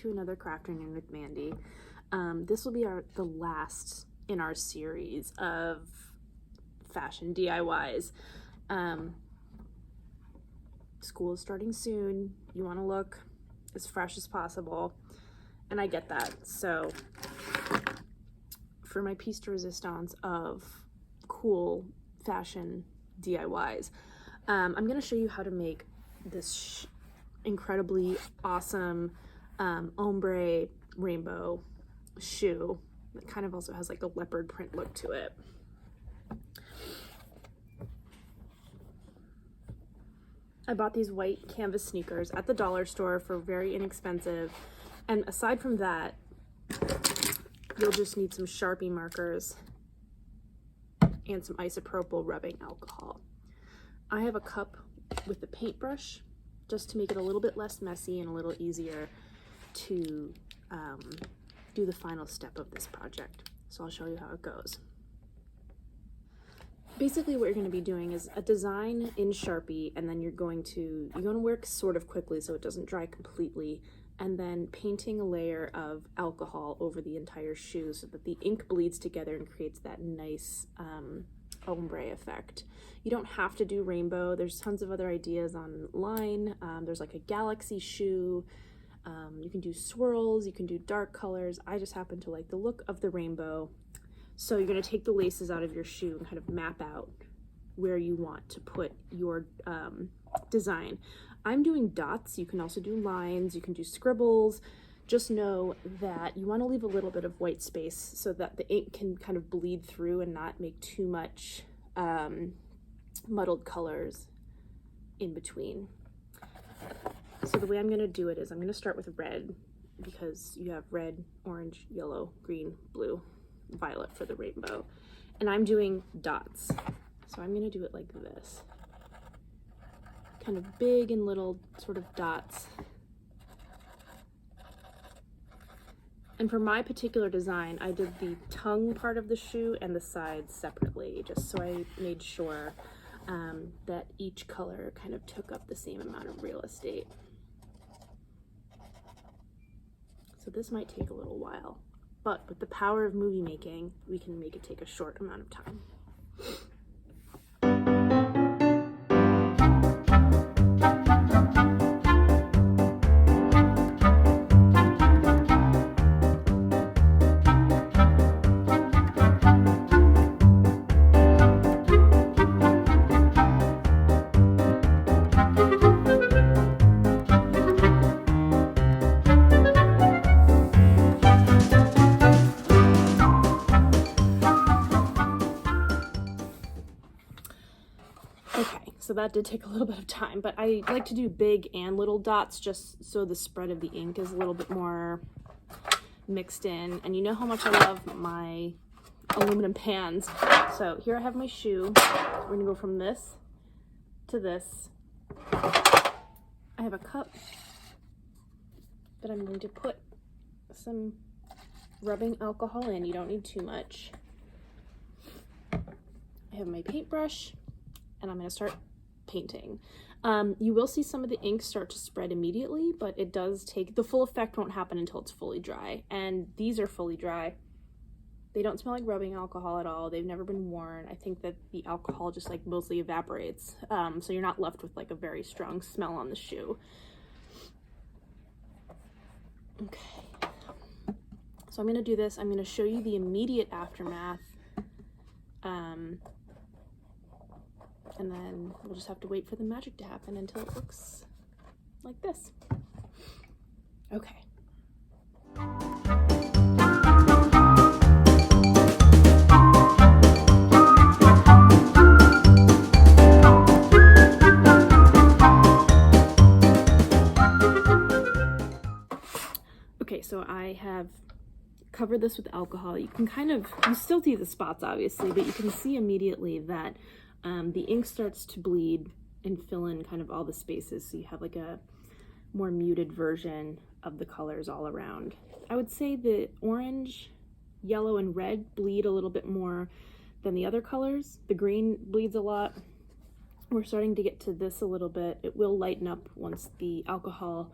to another Crafternoon with Mandy. This will be the last in our series of fashion DIYs. School is starting soon. You want to look as fresh as possible, and I get that. So for my piece de resistance of cool fashion DIYs, I'm going to show you how to make this incredibly awesome ombre rainbow shoe that kind of also has like a leopard print look to it. I bought these white canvas sneakers at the dollar store for very inexpensive, and aside from that, you'll just need some Sharpie markers and some isopropyl rubbing alcohol. I have a cup with a paintbrush just to make it a little bit less messy and a little easier to do the final step of this project. So I'll show you how it goes. Basically what you're going to be doing is a design in Sharpie, and then you're going to work sort of quickly so it doesn't dry completely, and then painting a layer of alcohol over the entire shoe so that the ink bleeds together and creates that nice ombre effect. You don't have to do rainbow. There's tons of other ideas online. There's like a galaxy shoe. You can do swirls, you can do dark colors. I just happen to like the look of the rainbow. So you're going to take the laces out of your shoe and kind of map out where you want to put your design. I'm doing dots. You can also do lines, you can do scribbles. Just know that you want to leave a little bit of white space so that the ink can kind of bleed through and not make too much muddled colors in between. So the way I'm going to do it is I'm going to start with red, because you have red, orange, yellow, green, blue, violet for the rainbow. And I'm doing dots. So I'm going to do it like this. Kind of big and little sort of dots. And for my particular design, I did the tongue part of the shoe and the sides separately, just so I made sure that each color kind of took up the same amount of real estate. So this might take a little while, but with the power of movie making, we can make it take a short amount of time. So that did take a little bit of time, but I like to do big and little dots just so the spread of the ink is a little bit more mixed in. And you know how much I love my aluminum pans. So here I have my shoe. We're gonna go from this to this. I have a cup that I'm going to put some rubbing alcohol in. You don't need too much. I have my paintbrush, and I'm gonna start painting. You will see some of the ink start to spread immediately, but it does take, the full effect won't happen until it's fully dry. And these are fully dry. They don't smell like rubbing alcohol at all. They've never been worn. I think that the alcohol just like mostly evaporates. So you're not left with like a very strong smell on the shoe. Okay. So I'm gonna do this. I'm gonna show you the immediate aftermath. And then we'll just have to wait for the magic to happen until it looks like this. Okay. Okay, so I have covered this with alcohol. You can you still see the spots obviously, but you can see immediately that the ink starts to bleed and fill in kind of all the spaces, so you have like a more muted version of the colors all around. I would say the orange, yellow, and red bleed a little bit more than the other colors. The green bleeds a lot. We're starting to get to this a little bit. It will lighten up once the alcohol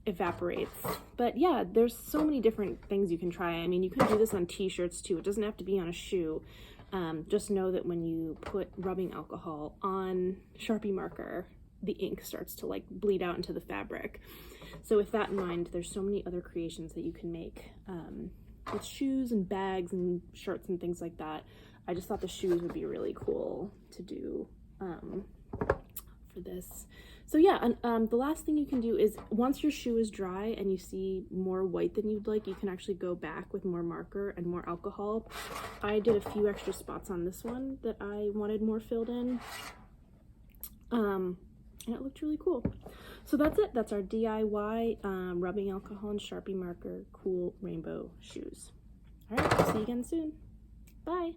evaporates. But yeah, there's so many different things you can try. I mean, you can do this on t-shirts too. It doesn't have to be on a shoe. Just know that when you put rubbing alcohol on Sharpie marker, the ink starts to like bleed out into the fabric. So with that in mind, there's so many other creations that you can make with shoes and bags and shirts and things like that. I just thought the shoes would be really cool to do for this. So yeah, and the last thing you can do is once your shoe is dry and you see more white than you'd like, you can actually go back with more marker and more alcohol. I did a few extra spots on this one that I wanted more filled in. And it looked really cool. So that's it. That's our DIY rubbing alcohol and Sharpie marker cool rainbow shoes. All right, see you again soon. Bye.